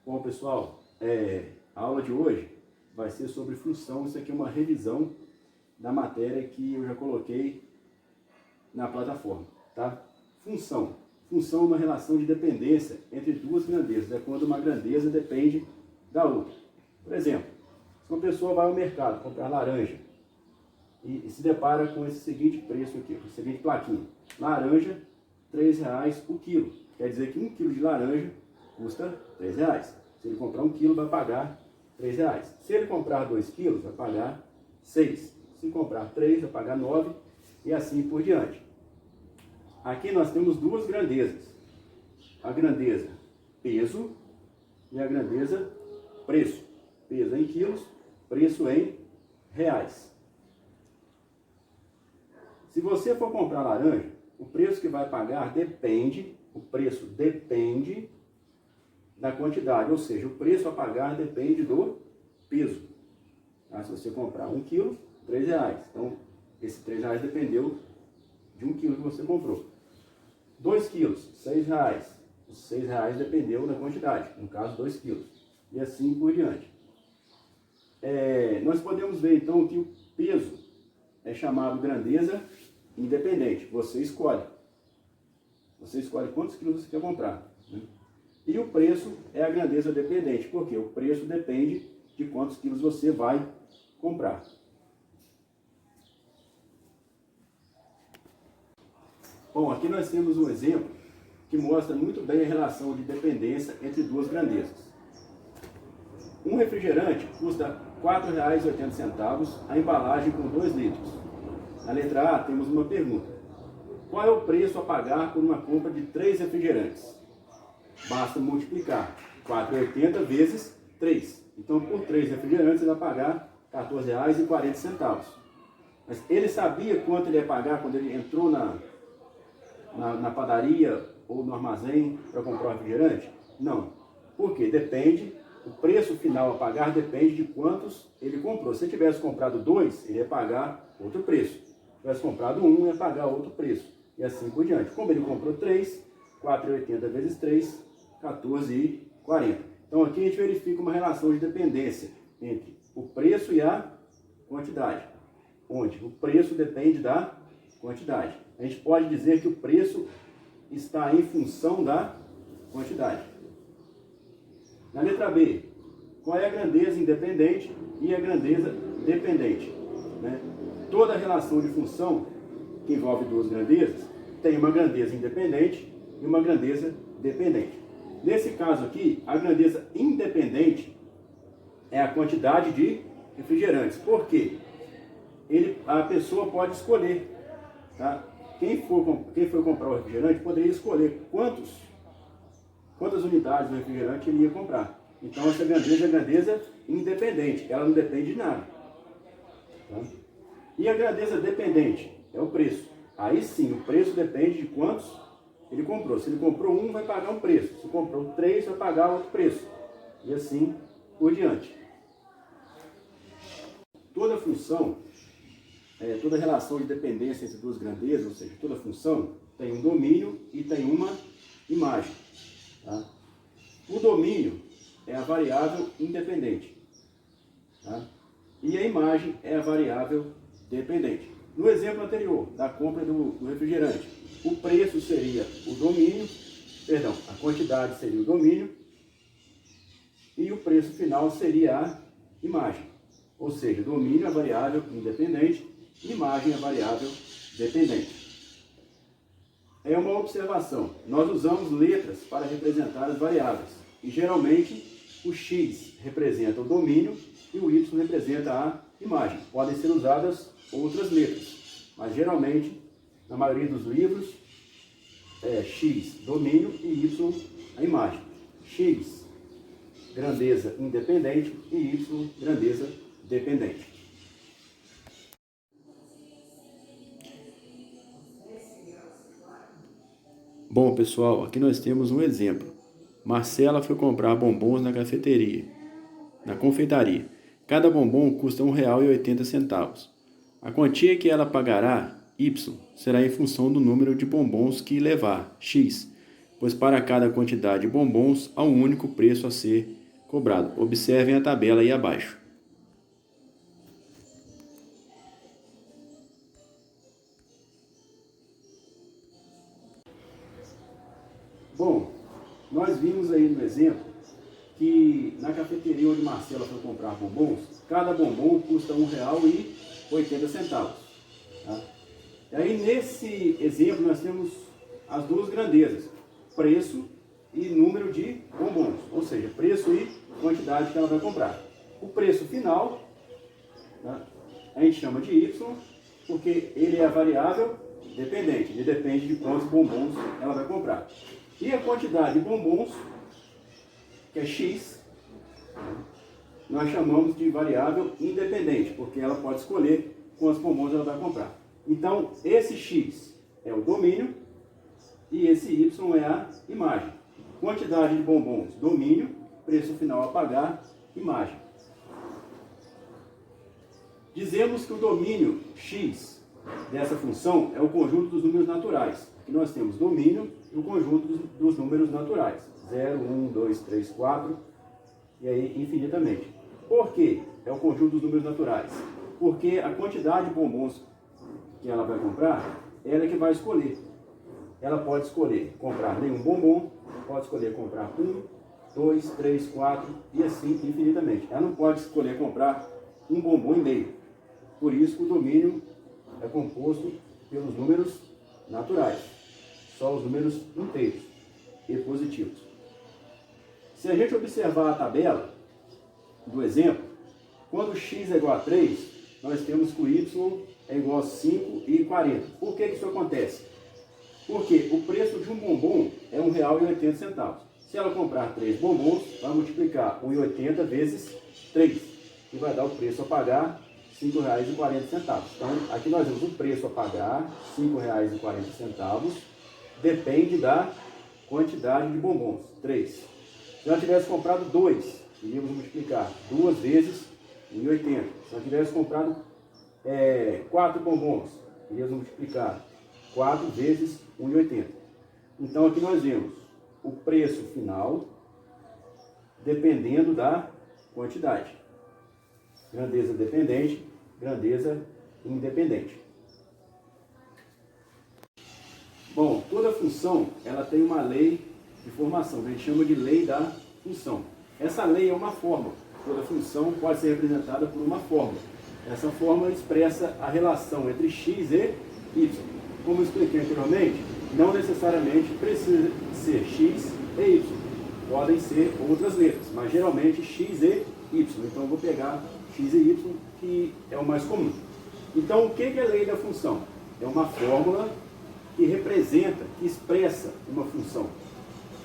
Bom, pessoal, a aula de hoje vai ser sobre função. Isso aqui é uma revisão da matéria que eu já coloquei na plataforma, tá? Função. Função é uma relação de dependência entre duas grandezas, é quando uma grandeza depende da outra. Por exemplo, se uma pessoa vai ao mercado comprar laranja e se depara com esse seguinte preço aqui, com a seguinte plaquinha: laranja, R$3 o quilo. Quer dizer que 1 quilo de laranja custa R$3. Se ele comprar 1 quilo, vai pagar R$3. Se ele comprar 2 quilos, vai pagar 6. Se comprar 3, vai pagar 9 e assim por diante. Aqui nós temos duas grandezas: a grandeza peso e a grandeza preço. Peso em quilos, preço em reais. Se você for comprar laranja, o preço que vai pagar depende da quantidade, ou seja, o preço a pagar depende do peso. Se você comprar 1 quilo, R$3. Então, esse R$3 dependeu de 1 quilo que você comprou. 2 quilos, R$6. Os R$6 dependeu da quantidade, no caso 2 quilos. E assim por diante. Nós podemos ver então que o peso é chamado grandeza independente. Você escolhe quantos quilos você quer comprar, né? E o preço é a grandeza dependente, porque o preço depende de quantos quilos você vai comprar. Bom, aqui nós temos um exemplo que mostra muito bem a relação de dependência entre duas grandezas. Um refrigerante custa R$ 4,80 a embalagem com 2 litros. Na letra A temos uma pergunta: qual é o preço a pagar por uma compra de 3 refrigerantes? Basta multiplicar 4,80 vezes 3. Então, por 3 refrigerantes, ele vai pagar R$ 14,40. Mas ele sabia quanto ele ia pagar quando ele entrou na padaria ou no armazém para comprar o refrigerante? Não. Por quê? O preço final a pagar depende de quantos ele comprou. Se ele tivesse comprado 2, ele ia pagar outro preço. Se tivesse comprado 1, ia pagar outro preço. E assim por diante. Como ele comprou 3, 4,80 vezes 3, R$14,40. Então aqui a gente verifica uma relação de dependência entre o preço e a quantidade, onde o preço depende da quantidade. A gente pode dizer que o preço está em função da quantidade. Na letra B, qual é a grandeza independente e a grandeza dependente, né? Toda relação de função que envolve duas grandezas tem uma grandeza independente e uma grandeza dependente. Nesse caso aqui, a grandeza independente é a quantidade de refrigerantes. Por quê? A pessoa pode escolher, tá? Quem for comprar o refrigerante poderia escolher quantas unidades do refrigerante ele ia comprar. Então essa grandeza é a grandeza independente, ela não depende de nada, tá? E a grandeza dependente é o preço. Aí sim, o preço depende de quantos ele comprou. Se ele comprou 1, vai pagar um preço. Se comprou 3, vai pagar outro preço. E assim por diante. Toda função, toda relação de dependência entre duas grandezas, ou seja, toda função tem um domínio e tem uma imagem, tá? O domínio é a variável independente, tá? E a imagem é a variável dependente. No exemplo anterior, da compra do refrigerante, o preço seria o domínio, a quantidade seria o domínio e o preço final seria a imagem. Ou seja, domínio é a variável independente, imagem é a variável dependente. É uma observação. Nós usamos letras para representar as variáveis. E geralmente o X representa o domínio e o Y representa a imagem. Podem ser usadas outras letras, mas geralmente, na maioria dos livros, X domínio e Y a imagem. X grandeza independente e Y grandeza dependente. Bom, pessoal, aqui nós temos um exemplo. Marcela foi comprar bombons na confeitaria. Cada bombom custa R$1,80. A quantia que ela pagará, Y, será em função do número de bombons que levar, X. pois para cada quantidade de bombons há um único preço a ser cobrado. Observem a tabela aí abaixo. Bom, nós vimos aí no exemplo que na cafeteria onde Marcela foi comprar bombons, cada bombom custa R$ 1,80. Tá? E aí nesse exemplo nós temos as duas grandezas, preço e número de bombons, ou seja, preço e quantidade que ela vai comprar. O preço final, tá, a gente chama de Y, porque ele é a variável dependente, ele depende de quantos bombons ela vai comprar. E a quantidade de bombons, que é X, nós chamamos de variável independente, porque ela pode escolher quantos bombons ela vai comprar. Então, esse X é o domínio e esse Y é a imagem. Quantidade de bombons, domínio, preço final a pagar, imagem. Dizemos que o domínio X dessa função é o conjunto dos números naturais. Aqui nós temos domínio e o conjunto dos números naturais. 0, 1, 2, 3, 4 e aí infinitamente. Por que é o conjunto dos números naturais? Porque a quantidade de bombons que ela vai comprar, ela é que vai escolher. Ela pode escolher comprar nenhum bombom, pode escolher comprar 1, 2, 3, 4 e assim infinitamente. Ela não pode escolher comprar um bombom e meio. Por isso que o domínio é composto pelos números naturais, só os números inteiros e positivos. Se a gente observar a tabela do exemplo, quando x é igual a 3, nós temos que o y é igual a 5 e 40. Por que isso acontece? Porque o preço de um bombom é R$ 1,80. Se ela comprar 3 bombons, vai multiplicar 1,80 vezes 3, que vai dar o preço a pagar R$ 5,40. Então, aqui nós temos o preço a pagar, R$ 5,40, depende da quantidade de bombons, 3. Se ela tivesse comprado 2, iríamos multiplicar 2 vezes 1,80. Se ela tivesse comprado 4 bombons, iríamos multiplicar 4 vezes 1,80. Então aqui nós vemos o preço final dependendo da quantidade. Grandeza dependente, grandeza independente. Bom, toda função ela tem uma lei de formação, a gente chama de lei da função. Essa lei é uma fórmula. Toda função pode ser representada por uma fórmula. Essa fórmula expressa a relação entre x e y. Como eu expliquei anteriormente, não necessariamente precisa ser x e y. Podem ser outras letras, mas geralmente x e y. Então eu vou pegar x e y, que é o mais comum. Então o que é a lei da função? É uma fórmula que representa, que expressa uma função.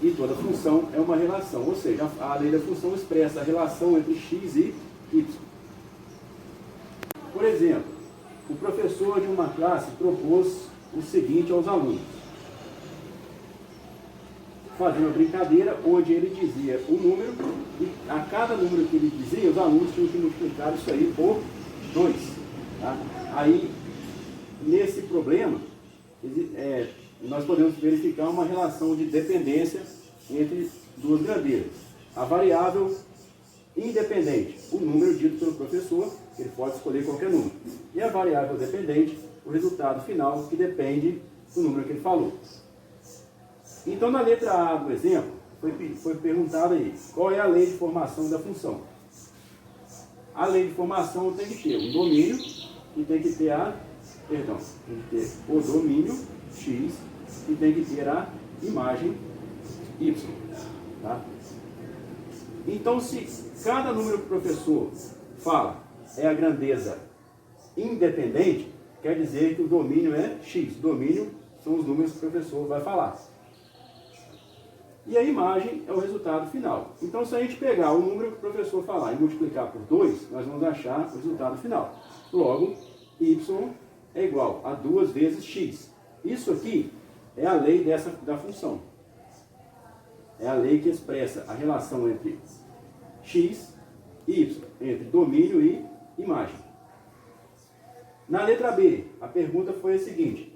E toda função é uma relação, ou seja, a lei da função expressa a relação entre x e y. Por exemplo, o professor de uma classe propôs o seguinte aos alunos. Fazia uma brincadeira onde ele dizia o número e a cada número que ele dizia, os alunos tinham que multiplicar isso aí por 2. Tá? Aí, nesse problema, nós podemos verificar uma relação de dependência entre duas grandezas. A variável independente, o número dito pelo professor, ele pode escolher qualquer número. E a variável dependente, o resultado final, que depende do número que ele falou. Então, na letra A do exemplo, foi perguntado aí, qual é a lei de formação da função? A lei de formação tem que ter um domínio e tem que ter tem que ter o domínio x e tem que ter a imagem y. Tá? Então, se cada número que o professor fala é a grandeza independente, quer dizer que o domínio é x. Domínio são os números que o professor vai falar. E a imagem é o resultado final. Então, se a gente pegar o número que o professor falar e multiplicar por 2, nós vamos achar o resultado final. Logo, y é igual a 2 vezes x. Isso aqui é a lei da função. É a lei que expressa a relação entre x e y, entre domínio e imagem. Na letra B, a pergunta foi a seguinte: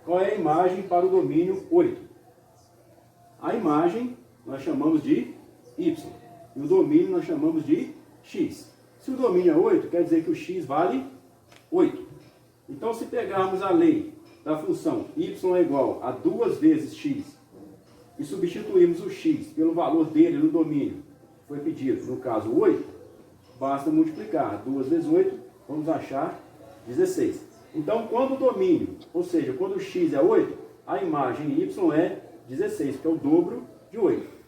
qual é a imagem para o domínio 8? A imagem nós chamamos de y. E o domínio nós chamamos de x. Se o domínio é 8, quer dizer que o x vale 8. Então, se pegarmos a lei da função y é igual a 2 vezes x e substituirmos o x pelo valor dele no domínio, que foi pedido, no caso 8, basta multiplicar 2 vezes 8, vamos achar 16. Então, quando o domínio, ou seja, quando o x é 8, a imagem y é 16, que é o dobro de 8.